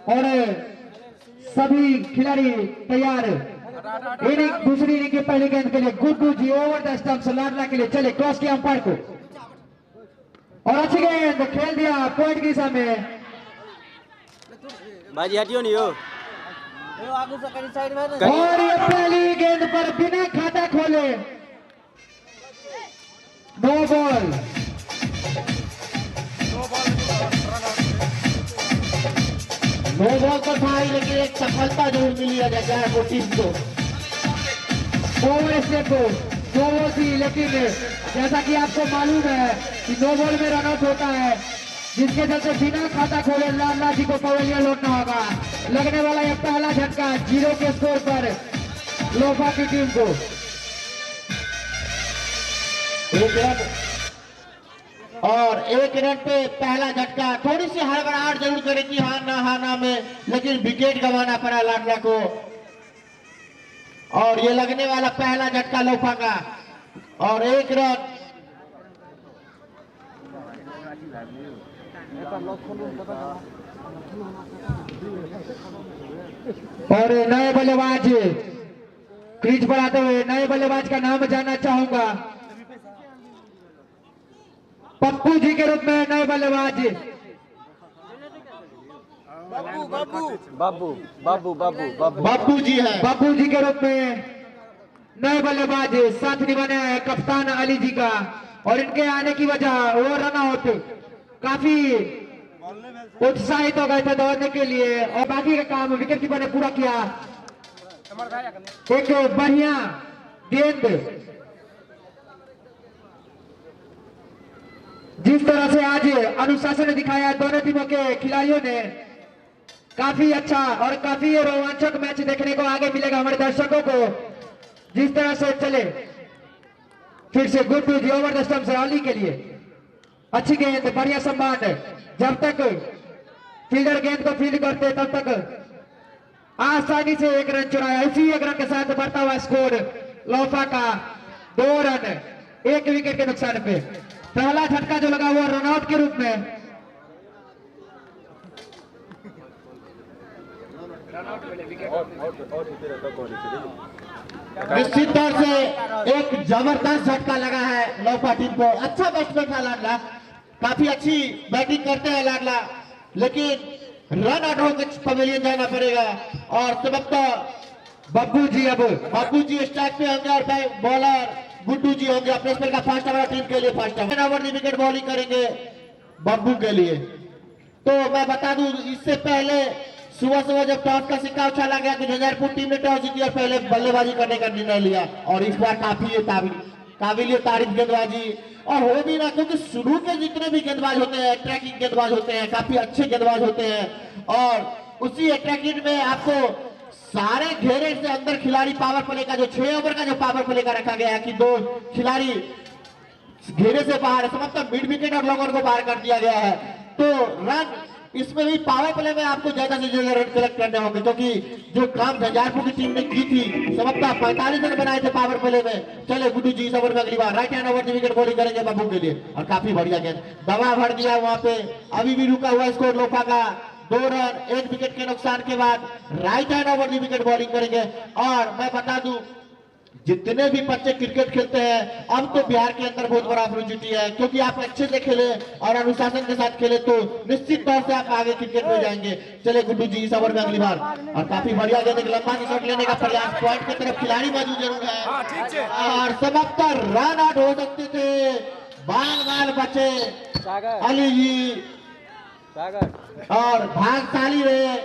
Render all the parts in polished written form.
और सभी खिलाड़ी तैयार। इनिंग दूसरी इनिंग के पहले गेंद के लिए गुड्डू जी ओवर द स्टंप्स लाडला के लिए चले, क्रॉस किया अंपायर को और अच्छी गेंद खेल दिया पॉइंट की दिशा में। बाजी हटियो नहीं हो और ये पहली गेंद पर बिना खाता खोले नो बॉल। नो बॉल तो था ही, लेकिन एक सफलता जरूर मिली है जयपुर टीम को। ओवर स्टेप को नो बॉल थी, लेकिन जैसा कि आपको मालूम है कि नो बॉल में रनआउट होता है, जिसके चलते बिना खाता खोले लाडला जी को पवेलियन लौटना होगा। लगने वाला यह पहला झटका 0 के स्कोर पर लोफा की टीम को। और एक रन पे पहला झटका, थोड़ी सी हड़बड़ाहट जरूर करे कि हाना में, लेकिन विकेट गंवाना पड़ा लाडला को। और ये लगने वाला पहला झटका लोफा का और एक रन। और नए बल्लेबाज क्रीज पर आते हुए नए बल्लेबाज का नाम जानना चाहूंगा। पप्पू जी के रूप में नए बल्लेबाज बाबू जी है। बाबू जी के रूप में नए बल्लेबाज साथ निभाने हैं कप्तान अली जी का। और इनके आने की वजह वो रनआउट काफी उत्साहित हो गए थे दौड़ने के लिए और बाकी का काम विकेट कीपर ने पूरा किया। एक बढ़िया गेंद, जिस तरह से आज अनुशासन दिखाया दोनों टीमों के खिलाड़ियों ने, काफी अच्छा और काफी रोमांचक मैच देखने को आगे मिलेगा हमारे दर्शकों को। जिस तरह से चले फिर से गुड्डू जी ओवर द स्टंप्स अली के लिए अच्छी गेंद, बढ़िया सम्मान। जब तक फील्डर गेंद को फील्ड करते तब तक आसानी से एक रन चुराया। इसी एक रन के साथ बढ़ता हुआ स्कोर लोफा का 2 रन 1 विकेट के नुकसान पे। पहला झटका जो लगा हुआ रनआउट के रूप में। निश्चित तौर से एक जबरदस्त झटका लगा है लोफा टीम को। अच्छा बैट्समैन था लाडला, काफी अच्छी बैटिंग करते हैं लाडला, लेकिन रन आउट होकर पवेलियन जाना पड़ेगा। और सबक बब्बू जी अब बाबू जी स्ट्राइक पे होंगे और बॉलर गुड्डू जी होंगे अपने स्पेल का फर्स्ट ओवर टीम के लिए। फर्स्ट ओवर विकेट बॉलिंग करेंगे बब्बू के लिए। तो मैं बता दूं, इससे पहले सुबह जब टॉस का सिक्का उछाला गया तो जयपुर टीम ने टॉस जीती और पहले बल्लेबाजी करने का निर्णय लिया। और इस बार काफी काबिल तारीफ गेंदबाजी और हो भी ना, क्योंकि शुरू के जितने भी गेंदबाज होते हैं अट्रैकिंग गेंदबाज होते हैं, काफी अच्छे गेंदबाज होते हैं। और उसी अट्रैकिंग में आपको सारे घेरे से अंदर खिलाड़ी पावर प्ले का जो 6 ओवर का जो पावर प्ले का रखा गया है कि 2 खिलाड़ी घेरे से बाहर, मतलब मिड विकेट और लॉन्गर को बाहर कर दिया गया है। तो रन इसमें भी पावर प्ले में आपको ज्यादा से ज्यादा रन कलेक्ट करने होंगे, क्योंकि जो काम झंझारपुर की टीम ने की थी समझता 45 रन बनाए थे पावर प्ले में। चले गुड्डू जी इस ओवर में अगली बार right hand over wicket bowling करेंगे बाबू के लिए और काफी बढ़िया गेंद, दवा भर दिया वहां पे। अभी भी रुका हुआ स्कोर लोफा का 2 रन 1 विकेट के नुकसान के बाद right hand over wicket bowling करेंगे। और मैं बता दूं, जितने भी बच्चे क्रिकेट खेलते हैं अब तो बिहार के अंदर बहुत बड़ा अपॉर्चुनिटी है, क्योंकि आप अच्छे से खेले और अनुशासन के साथ खेले तो निश्चित तौर से आप आगे क्रिकेट में जाएंगे। चले गुड्डू जी इस ओवर में अगली बार और काफी बढ़िया गेंद, लंबा शॉट लेने का प्रयास, पॉइंट की तरफ खिलाड़ी मौजूद जरूर है और समाप्त रन आउट हो सकते थे। बाल बचे अली जी और भागशाली रहे।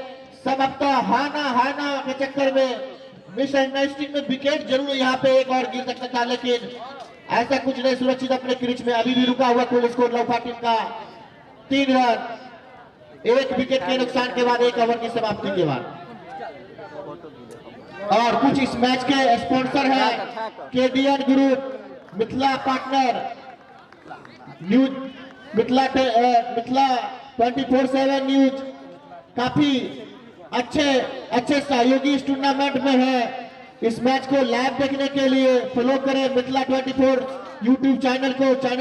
समाप्त हाना के चक्कर में मिस अंडरस्टैंडिंग में विकेट जरूर यहाँ पे एक और गिर सकता था, लेकिन ऐसा कुछ नहीं, सुरक्षित अपने क्रीज में। अभी भी रुका हुआ कुल स्कोर लोफा टीम का 3 रन 1 विकेट के नुकसान के बाद 1 ओवर की समाप्ति के बाद। और कुछ इस मैच के स्पॉन्सर है KDN group, Mithila partner, news Mithila 24/7 news, काफी अच्छे सहयोगी इस टूर्नामेंट में है। इस मैच को लाइव देखने के लिए फॉलो करें मिथिला 24 यूट्यूब चैनल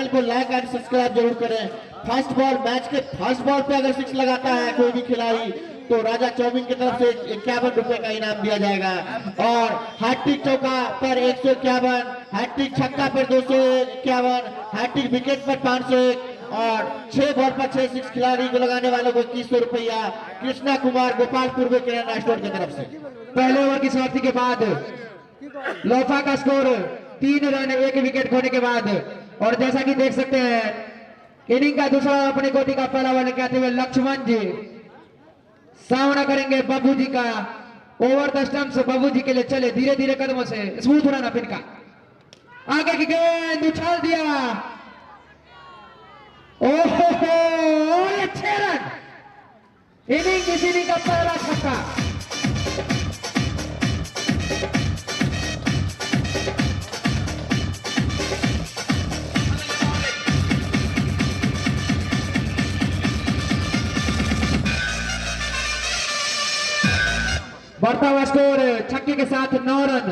को लाइक एंड सब्सक्राइब जरूर करें। फर्स्ट बॉल, मैच के फर्स्ट बॉल पे अगर 6 लगाता है कोई भी खिलाड़ी तो राजा चौमिन की तरफ से 51 रुपए का इनाम दिया जाएगा। और हैट्रिक चौका पर 151, हैट्रिक छक्का पर 251, हैट्रिक विकेट पर 501 और 6 बॉल पर 6 सिक्स खिलाड़ी को लगाने वालों को 2100 रुपया कृष्णा कुमार गोपालपुर में किराना स्टोर की तरफ से। पहले ओवर की समाप्ति के बाद लोफा का स्कोर 3 रन 1 विकेट खोने के बाद। और जैसा कि देख सकते हैं इनिंग का दूसरा अपनी गोटी का पहला ओवर कहते हुए लक्ष्मण जी सामना करेंगे बाबू जी का। ओवर द स्टंप्स बाबू जी के लिए चले धीरे धीरे कदमों से, स्मूथ रन पिन का। आगे की गेंद उछाल दिया, ओहो 6 रन। इस इनिंग का पहला छक्का। बढ़ता हुआ स्कोर छक्के के साथ 9 रन।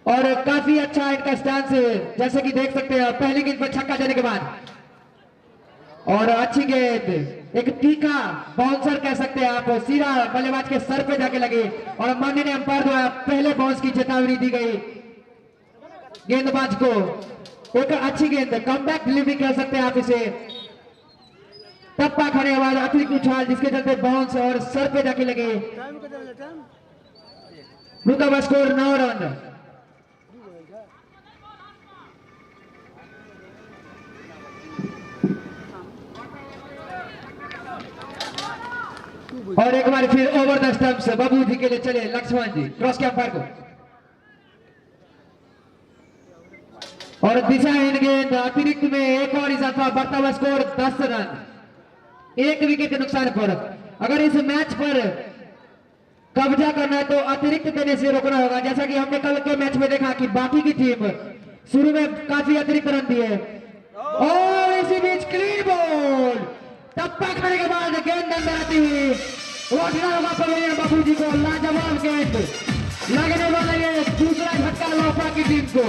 और काफी अच्छा इनका स्टांस जैसे कि देख सकते हैं पहली गेंद पर छक्का देने के बाद। और अच्छी गेंद, एक तीखा बाउंसर कह सकते हैं आप, सीधा बल्लेबाज के सर पे जाके लगी और माननीय अंपायर द्वारा पहले बाउंस की चेतावनी दी गई गेंदबाज को। एक अच्छी गेंद, कमबैक डिलीवरी कह सकते हैं आप इसे। टप्पा खाने के बाद अतिरिक्त उछाल जिसके चलते बाउंस और सर पे जाके लगे। रुका हुआ स्कोर 9 रन। और एक बार फिर ओवर द स्टंप्स बाबू जी के लिए चले लक्ष्मण जी क्रॉस के अंपायर को। और दिशाहीन गेंद, अतिरिक्त में एक और इजाफा, बढ़ता हुआ स्कोर 10 रन 1 विकेट के नुकसान पर। अगर इस मैच पर कब्जा करना है तो अतिरिक्त देने से रोकना होगा। जैसा कि हमने कल के मैच में देखा कि बाकी की टीम शुरू में काफी अतिरिक्त रन दिए और इसी बीच क्लीन बॉल, टप्पा खाने के बाद गेंद अंदर आती हुई उठना होगा पवेलियन बाबू जी को। लाजवाब गेंद लगने वाला ये दूसरा झटका लोफा की टीम को।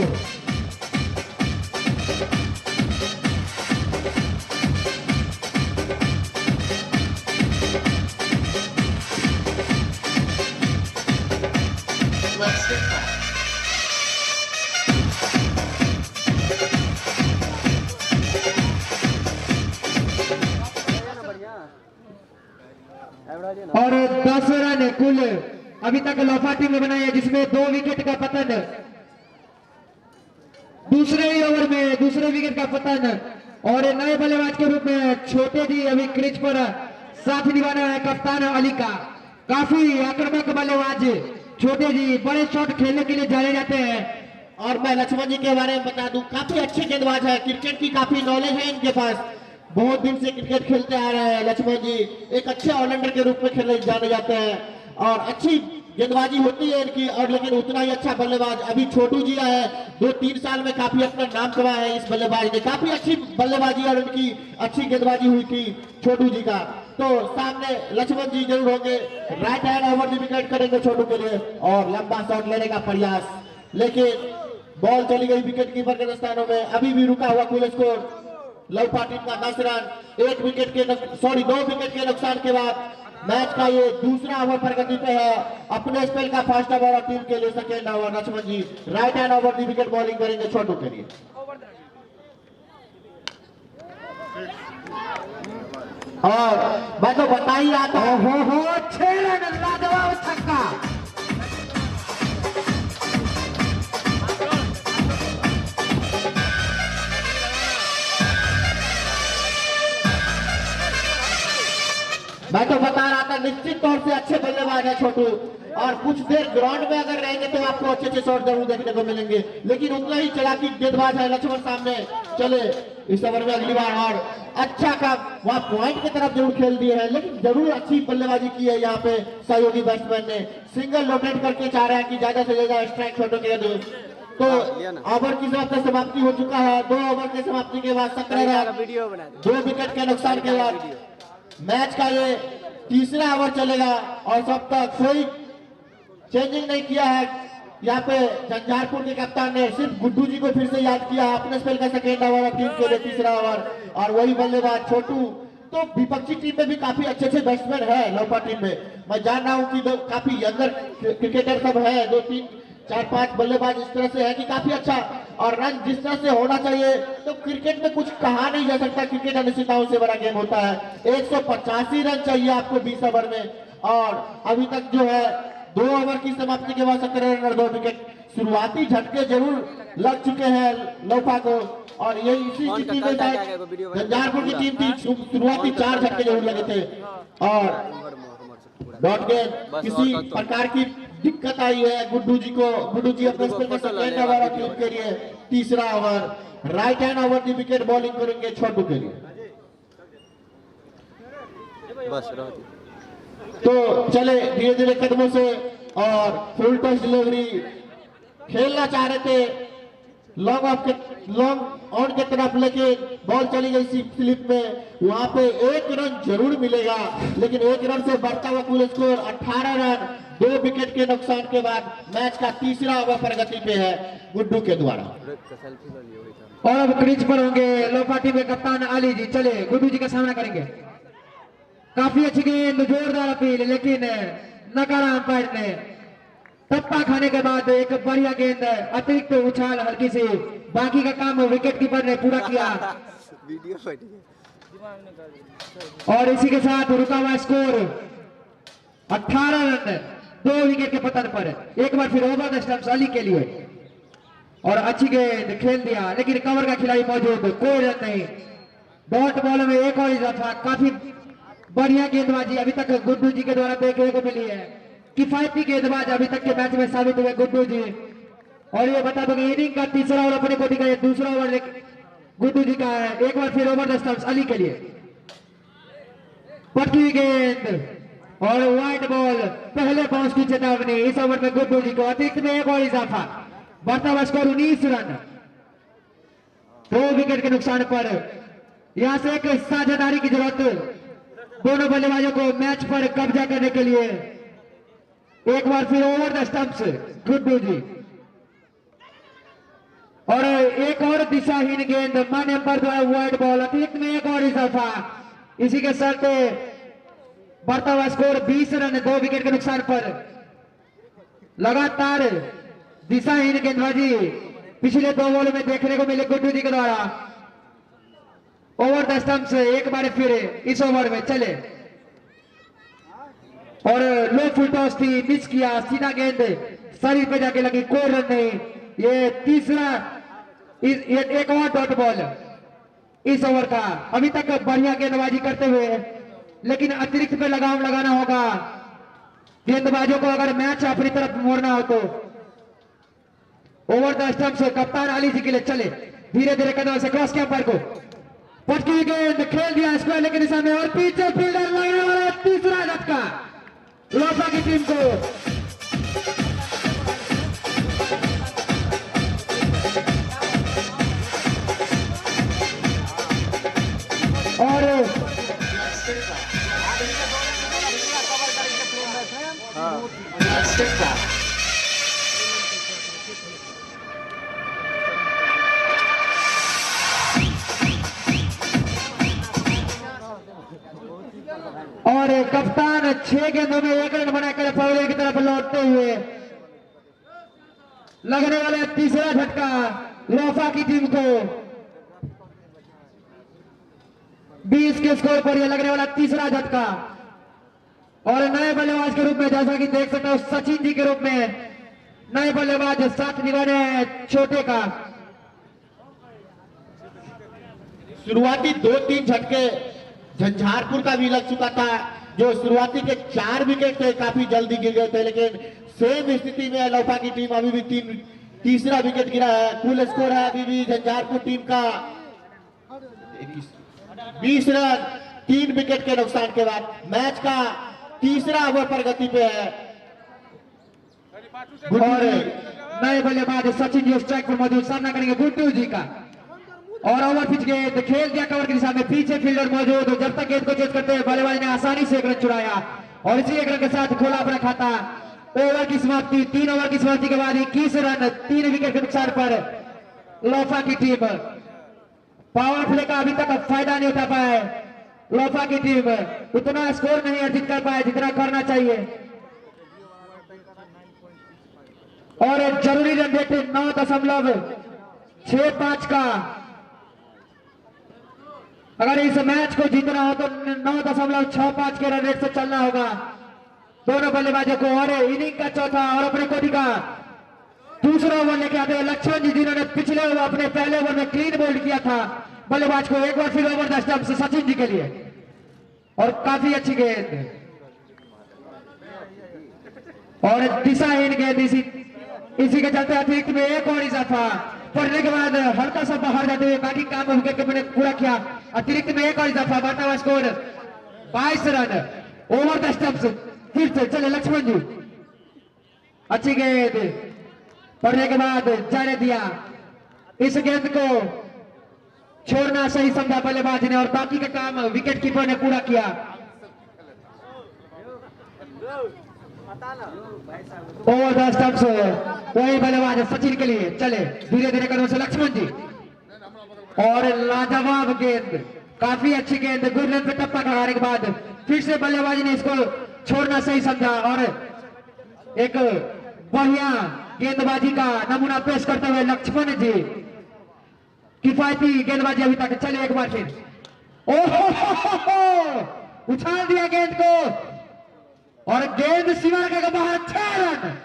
और 10 रन कुल अभी तक लोफा टीम ने बनाए हैं, जिसमें 2 विकेट का पतन, दूसरे ही ओवर में दूसरे विकेट का पतन। और नए बल्लेबाज के रूप में छोटे जी अभी क्रीज पर साथ निभाना है कप्तान अली का। काफी आक्रामक बल्लेबाज छोटे जी, बड़े शॉट खेलने के लिए जाने जाते हैं। और मैं लक्ष्मण जी के बारे में बता दूं, काफी अच्छे गेंदबाज है, क्रिकेट की काफी नॉलेज है इनके पास, बहुत दिन से क्रिकेट खेलते आ रहे हैं। लक्ष्मण जी एक अच्छे ऑलराउंडर के रूप में खेले जाने जाते हैं और अच्छी गेंदबाजी होती है इनकी। और लेकिन उतना ही अच्छा बल्लेबाज अभी छोटू जी आए, 2-3 साल में काफी अपना नाम कमाया है इस बल्लेबाज ने। काफी अच्छी बल्लेबाजी और उनकी अच्छी गेंदबाजी हुई थी छोटू जी का। तो सामने लक्ष्मण जी जरूर होंगे, right hand over the wicket करेंगे छोटू के लिए और लंबा शॉट लेने का प्रयास, लेकिन बॉल चली गई विकेट कीपर के स्थानों में। अभी भी रुका हुआ कुल स्कोर लोफा टीम का 10 रन 2 विकेट के नुकसान के बाद। मैच का ये दूसरा ओवर प्रगति पे है। अपने स्पेल का फर्स्ट ओवर और टीम के लिए second over. Laxman ji right hand over the wicket bowling करेंगे छोटू के लिए। और मैं तो बता ही रहा था, 6 रन लाजवाब छक्का। मैं तो बता रहा था निश्चित तौर से अच्छे बल्लेबाज है छोटू, और कुछ देर ग्राउंड में अगर रहेंगे तो आपको अच्छे अच्छे शॉट जरूर देखने को मिलेंगे। लेकिन उतना ही चलाकी गेंदबाज है लक्ष्मण सामने चले इस ओवर में अगली बार। और अच्छा काम वहां पॉइंट की तरफ जरूर खेल दिए हैं, लेकिन जरूर अच्छी बल्लेबाजी की है यहाँ पे सहयोगी बैट्समैन ने। सिंगल रोटेट करके चाह रहे हैं कि ज्यादा से ज्यादा स्ट्राइक छोटू के दो। तो ओवर की समाप्ति हो चुका है। 2 ओवर की समाप्ति के बाद 17 रन 2 विकेट के नुकसान के बाद मैच का ये तीसरा ओवर चलेगा। और सब तक कोई चेंजिंग नहीं किया है यहाँ पे। झंझारपुर के कप्तान ने सिर्फ गुड्डू जी को फिर से याद किया अपने स्पेल का सेकेंड ओवर और टीम के लिए तीसरा ओवर। और वही बल्लेबाज छोटू तो विपक्षी टीम में भी काफी अच्छे अच्छे बैट्समैन है लोपा टीम में। मैं जान रहा हूँ कि काफी यंगर क्रिकेटर सब है, 2 3 4 5 बल्लेबाज इस तरह से है कि काफी अच्छा और रन जिस तरह से होना चाहिए। तो क्रिकेट में कुछ कहा नहीं जा सकता, क्रिकेट अनिश्चितताओं से बड़ा गेम होता है। 185 रन चाहिए आपको 20 ओवर में, और अभी तक जो है 2 ओवर की समाप्ति के बाद 17 रन और 2 विकेट। शुरुआती झटके जरूर लग चुके हैं लोपा को, और ये इसी स्थिति में झंझारपुर की टीम थी, शुरुआती 4 झटके जरूर लगे थे और डॉट गेंद किसी प्रकार की दिक्कत आई है गुड्डू जी को। गुड्डू जी अपने स्पेल का सेकंड ओवर और टीम के लिए तीसरा over right hand over the wicket bowling करेंगे छोटू के लिए। बस तो चले धीरे धीरे कदमों से और फुल टच डिलीवरी खेलना चाह रहे थे लॉन्ग ऑन के तरफ, लेकिन बॉल चली गई स्लिप में। वहां पे 1 रन जरूर मिलेगा, लेकिन 1 रन से बढ़ता हुआ कुल स्कोर 18 रन 2 विकेट के नुकसान के बाद मैच का तीसरा ओवर प्रगति पे है गुड्डू के द्वारा। और अब क्रीज पर होंगे लोपा टीम के कप्तान अली जी। चले गुड्डू जी का सामना करेंगे। काफी अच्छी गेंद, जोरदार अपील, लेकिन नकारा अंपायर ने। टप्पा खाने के बाद एक बढ़िया गेंद, अतिरिक्त उछाल हल्की सी, बाकी का काम विकेट कीपर ने पूरा किया। और इसी के साथ रुका हुआ स्कोर 18 रन 2 विकेट के पतन पर। एक बार फिर ओवर द स्टंप्स अली के लिए, और अच्छी गेंद खेल दिया, लेकिन कवर का खिलाड़ी मौजूद, कोई रन नहीं। डॉट बॉल में एक और इजाफा। काफी बढ़िया गेंदबाजी अभी तक गुड्डू जी के द्वारा देखने को मिली है। किफायती गेंदबाज अभी तक के मैच में साबित हुए गुड्डू जी। और ये बता दो कि इनिंग का तीसरा ओवर अपने कोटी का, ये दूसरा ओवर गुड्डू जी का है। एक बार फिर ओवर द स्टंप्स अली के लिए, पटकी हुई गेंद और वाइड बॉल, पहले बाउंस की चेतावनी। इस ओवर में गुड्डू जी को अतिरिक्त में एक और इजाफा, बढ़ता हुआ स्कोर 19 रन 2 विकेट के नुकसान पर। यहां से एक साझेदारी की जरूरत दोनों बल्लेबाजों को मैच पर कब्जा करने के लिए। एक बार फिर ओवर द स्टंप्स गुड्डू जी, और एक और दिशाहीन गेंद, मान्य अंपायर द्वारा वाइड बॉल, अतिरिक्त में एक और इजाफा। इसी के साथ बढ़ता हुआ स्कोर 20 रन 2 विकेट के नुकसान पर। लगातार दिशाहीन गेंदबाजी पिछले 2 बॉल में देखने को मिले गुड्डू जी के द्वारा। ओवर द स्टंप्स एक बार फिर इस ओवर में चले, और लो फुल टॉस थी, मिस किया, सीधा गेंद शरीर पे जाके लगी, कोई रन नहीं। ये तीसरा ये एक और डॉट बॉल इस ओवर का। अभी तक बढ़िया गेंदबाजी करते हुए, लेकिन अतिरिक्त पे लगाम लगाना होगा गेंदबाजों को अगर मैच अपनी तरफ मोड़ना हो तो। ओवर द स्टंप्स कप्तान अली जी के लिए चले, धीरे धीरे कदम से क्रॉस के अंपायर को पटकी गेंद खेल दिया स्क्वायर लेकिन दिशा में, और पीछे फील्डर लगने वाला तीसरा झटका लोपा की टीम को। और और कप्तान 6 गेंदों में 1 रन बनाकर फाउल की तरफ लौटते हुए लगने वाला तीसरा झटका लोफा की टीम को। 20 के स्कोर पर यह लगने वाला तीसरा झटका, और नए बल्लेबाज के रूप में जैसा कि देख सकते हो सचिन जी के रूप में नए बल्लेबाज साथ निभाने छोटे का। शुरुआती 2-3 झटके झंझारपुर का भी लग चुका था, जो शुरुआती के 4 विकेट थे काफी जल्दी गिर गए थे, लेकिन सेम स्थिति में लोपा की टीम अभी भी तीसरा विकेट गिरा है। कुल स्कोर है अभी भी झंझारपुर टीम का 20 रन 3 विकेट के नुकसान के बाद। मैच का तीसरा ओवर प्रगति पे है। और नए बल्लेबाज सचिन जी स्ट्राइक पर मौजूद, सामना करेंगे गुड्डू जी का। और ओवर पिच गेंद खेल दिया कवर की दिशा में, पीछे फील्डर मौजूद, जब तक गेंद को चेज करते हैं बल्लेबाज ने आसानी से 1 रन चुराया, और इसी 1 रन के साथ खोला अपना खाता। ओवर की समाप्ति, 3 ओवर की समाप्ति के बाद 21 रन 3 विकेट के नुकसान पर लोफा की टीम। पावर प्ले का अभी तक फायदा नहीं उठा पाया है, लोफा की टीम उतना स्कोर नहीं अर्जित कर पाए जितना करना चाहिए और जरूरी रन रेट 9.65 का। अगर इस मैच को जीतना हो तो 9.65 के रन रेट से चलना होगा दोनों बल्लेबाजों को। और इनिंग का चौथा और अपने कोटि का दूसरा ओवर लेके आते हैं लक्ष्मण जी, जिन्होंने पिछले ओवर अपने पहले ओवर में क्लीन बोल्ड किया था बल्लेबाज को। एक बार फिर ओवर द स्टंप से सचिन जी के लिए और काफी अच्छी गेंद और दिशाहीन गेंद। इसी के चलते अतिरिक्त में एक और इजाफा पड़ने के बाद हल्का सा बाहर जाते हुए बाकी काम विकेट ने पूरा किया। अतिरिक्त में एक और इजाफा, बढ़ता हुआ score 22 run. Over the stumps फिर से चले लक्ष्मण जी, अच्छी गेंद पड़ने के बाद जाने दिया। इस गेंद को छोड़ना सही समझा बल्लेबाज ने और बाकी का काम विकेट कीपर ने पूरा किया। ओवर द स्टंप्स वही बल्लेबाज सचिन के लिए। चले धीरे धीरे कदमों से लक्ष्मण जी और लाजवाब गेंद, काफी अच्छी गेंद। गुड रन पे टप्पा लगाने के बाद फिर से बल्लेबाज ने इसको छोड़ना सही समझा और एक बढ़िया गेंदबाजी का नमूना पेश करते हुए लक्ष्मण जी किफायती गेंदबाजी अभी तक। चले एक बार फिर, ओहो उछाल दिया गेंद को और गेंद सीमा के बाहर 6 रन।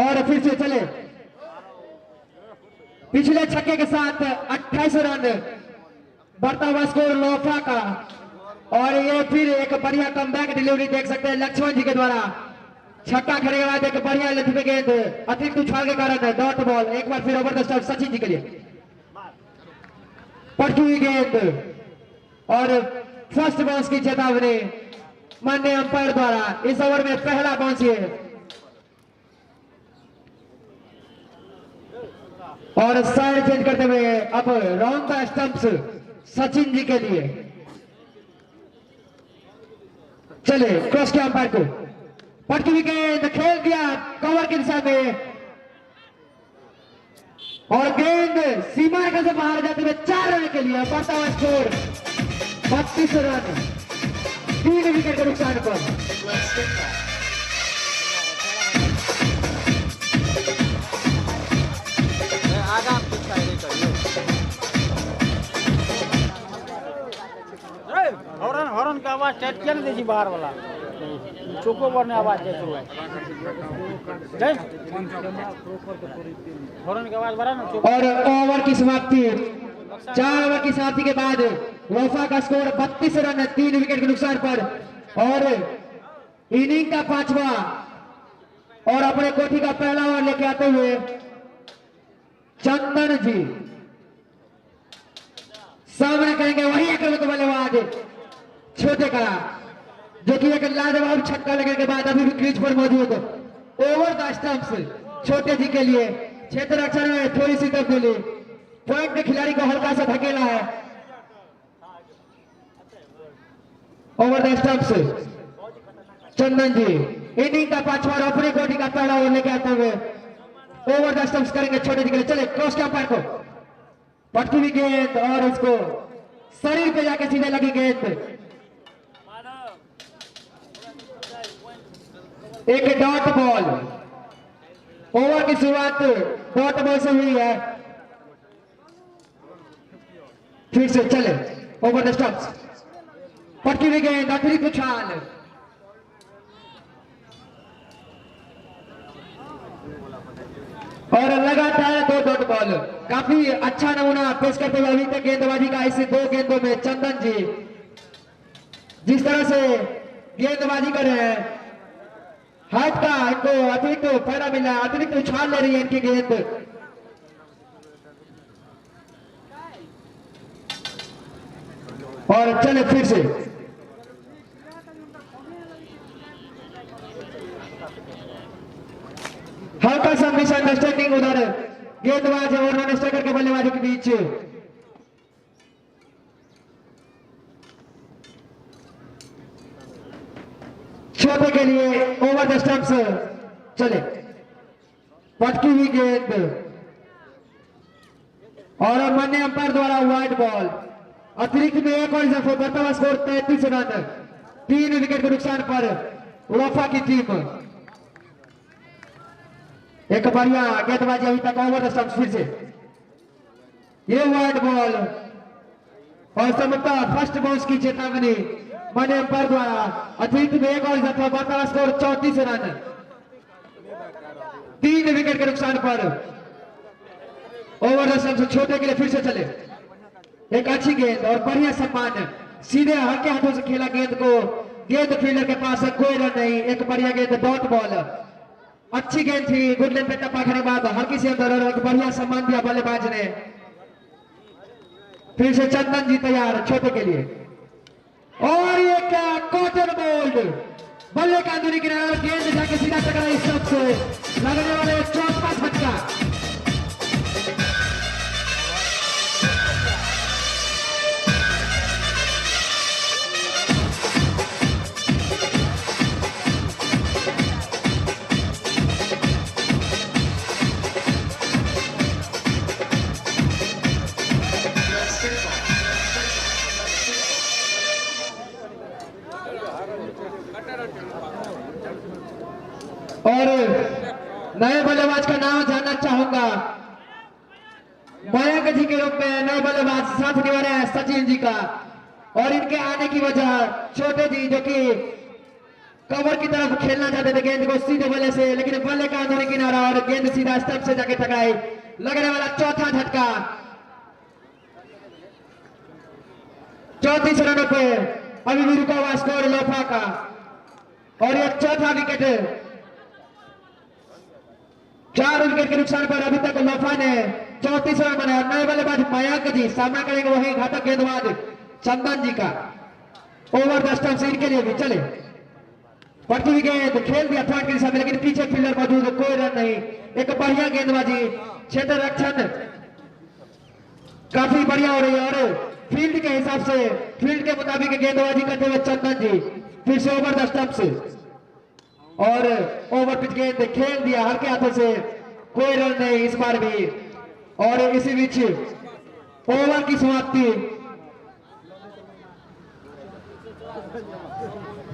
और फिर से चले पिछले छक्के के साथ 28 रन, बढ़ता हुआ स्कोर लोफा का। और ये फिर एक बढ़िया कमबैक डिलीवरी देख सकते हैं लक्ष्मण जी के द्वारा। छक्का खेलने के बाद एक बढ़िया लेंथ पे गेंद अतिरिक्त उछाल के कारण डॉट बॉल। एक बार फिर over the stump Sachin ji के लिए पटकी हुई गेंद और फर्स्ट बाउंस की चेतावनी माननीय अंपायर द्वारा। इस ओवर में पहला बाउंस है और साइड चेंज करते हुए अब round the stumps Sachin ji के लिए। चले क्रॉस के अंपायर को पटकी हुई गेंद खेल दिया कवर की दिशा में और गेंद सीमा से बाहर जाते हुए 4 रन के लिए। बढ़ता हुआ स्कोर 32 रन, 3 विकेट के नुकसान पर। हॉर्न का आवाज टाइट किया नहीं बाहर वाला चौको पर ने आवाज दे शुरू है हॉर्न की आवाज बड़ा ना। और ओवर की समाप्ति, 4 ओवर की समाप्ति के बाद लोफा का स्कोर 32 रन, 3 विकेट के नुकसान पर। और इनिंग का 5वां और अपने कोठी का पहला ओवर लेके आते हुए चंदन जी सामने करेंगे वही आक्रमक बल्लेबाज छोटे का, जो कि एक लाजवाब छक्का लगने के बाद अभी भी क्रीज पर मौजूद। ओवर द स्टंप्स छोटे जी के लिए क्षेत्र रक्षण में थोड़ी सी तब्दीली, पॉइंट के खिलाड़ी को हल्का सा धकेला है। Over the stumps Chandan ji inning का 5वां और अपने कोटी का पहला ओवर लेके आते हुए ओवर द स्टंप्स करेंगे छोटे जी के लिए। चले क्रॉस के अंपायर को पटकी हुई गेंद और उसको शरीर पे जाके सीधे लगी गेंद। एक डॉट बॉल, ओवर की शुरुआत डॉट बॉल से हुई है। फिर से चले ओवर द स्टंप्स पटकी हुई गेंद अतिरिक्त उछाल और लगातार 2 डॉट बॉल। काफी अच्छा नमूना पेश करते हुए अभी तक गेंदबाजी का इस 2 गेंदों में चंदन जी जिस तरह से गेंदबाजी कर रहे हैं, हाथ का इनको अतिरिक्त फायदा मिला, अतिरिक्त उछाल ले रही है इनकी गेंद। और चले फिर से हल्का सा मिसअंडरस्टैंडिंग उधर गेंदबाज और नॉन स्ट्राइकर के बल्लेबाजों के बीच। छोटे के लिए ओवर द स्टंप्स चले। पटकी हुई गेंद और माननीय अंपायर द्वारा वाइड बॉल। अतिरिक्त में एक और इजाफा, वर्तमान स्कोर 33 रन। 3 विकेट के नुकसान पर वफा की टीम। एक बढ़िया गेंदबाजी अभी तक ओवर द स्टंप्स। फिर से ये वाइड बॉल और समता फर्स्ट बाउंस की चेतावनी माननीय अंपायर द्वारा। अतिरिक्त में एक और इजाफा, वर्तमान स्कोर 34 रन। 3 विकेट के नुकसान पर ओवर द स्टंप्स छोटे के लिए फिर से चले। एक अच्छी गेंद और बढ़िया सम्मान, सीधे हल्के हाथों से खेला गेंद को। गेंद फील्डर के पास है, कोई रन नहीं। एक बढ़िया गेंद, डॉट बॉल, अच्छी गेंद थी। गुड लेन पे टप्पा करने बाद हल्की सी अंदर और एक बढ़िया सम्मान दिया बल्लेबाज ने। फिर से चंदन जी तैयार छोटे के लिए। और ये क्या कॉटन बोल्ड, बल्ले का अंदरूनी किनारा, गेंद जाके सीधा टकराई स्टंप से। लगने वाले चौथा झटका। और नए बल्लेबाज का नाम जानना चाहूंगा। मयंक जी के रूप में नए बल्लेबाज साथ निभा रहे हैं सचिन जी का। और इनके आने की वजह छोटे जी, जो कि कवर की तरफ खेलना चाहते थे गेंद को सीधे बल्ले से, लेकिन बल्ले का अंदरूनी किनारा और गेंद सीधा स्टंप से जाके टकराई। लगने वाला चौथा झटका। 34 रनों पे अभी भी रुका हुआ स्कोर लोफा का। और यह चौथा विकेट। 4 विकेट के नुकसान पर अभी तक लोफा ने 34 रन बनाया। नए बल्लेबाज मयंक जी सामना करेंगे वही घातक गेंदबाज चंदन जी का। ओवर द स्टंप्स इनके लिए भी चले। पड़ती हुई गेंद खेल दिया पॉइंट की दिशा में, लेकिन पीछे फील्डर मौजूद, कोई रन नहीं। एक बढ़िया गेंदबाजी, क्षेत्र रक्षण काफी बढ़िया हो रही है। और फील्ड के हिसाब से, फील्ड के मुताबिक गेंदबाजी करते हुए चंदन जी फिर से ओवर द स्टंप्स और ओवर पिच गेंद खेल दिया हल्के हाथों से। कोई रन नहीं इस बार भी। और इसी बीच ओवर की समाप्ति।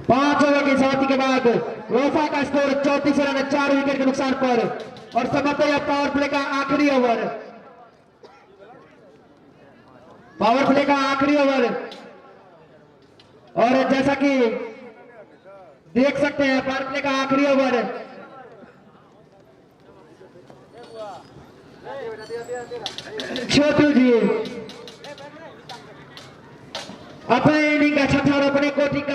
5 ओवर की समाप्ति के बाद रोफा का स्कोर 34 रन 4 विकेट के नुकसान पर। और समाप्त है पावर प्ले का आखिरी ओवर। पावर प्ले का आखिरी ओवर। और जैसा कि देख सकते हैं पावर प्ले का आखिरी ओवर। छोटू जी अपने इनिंग का 6ठा और अपने कोटि का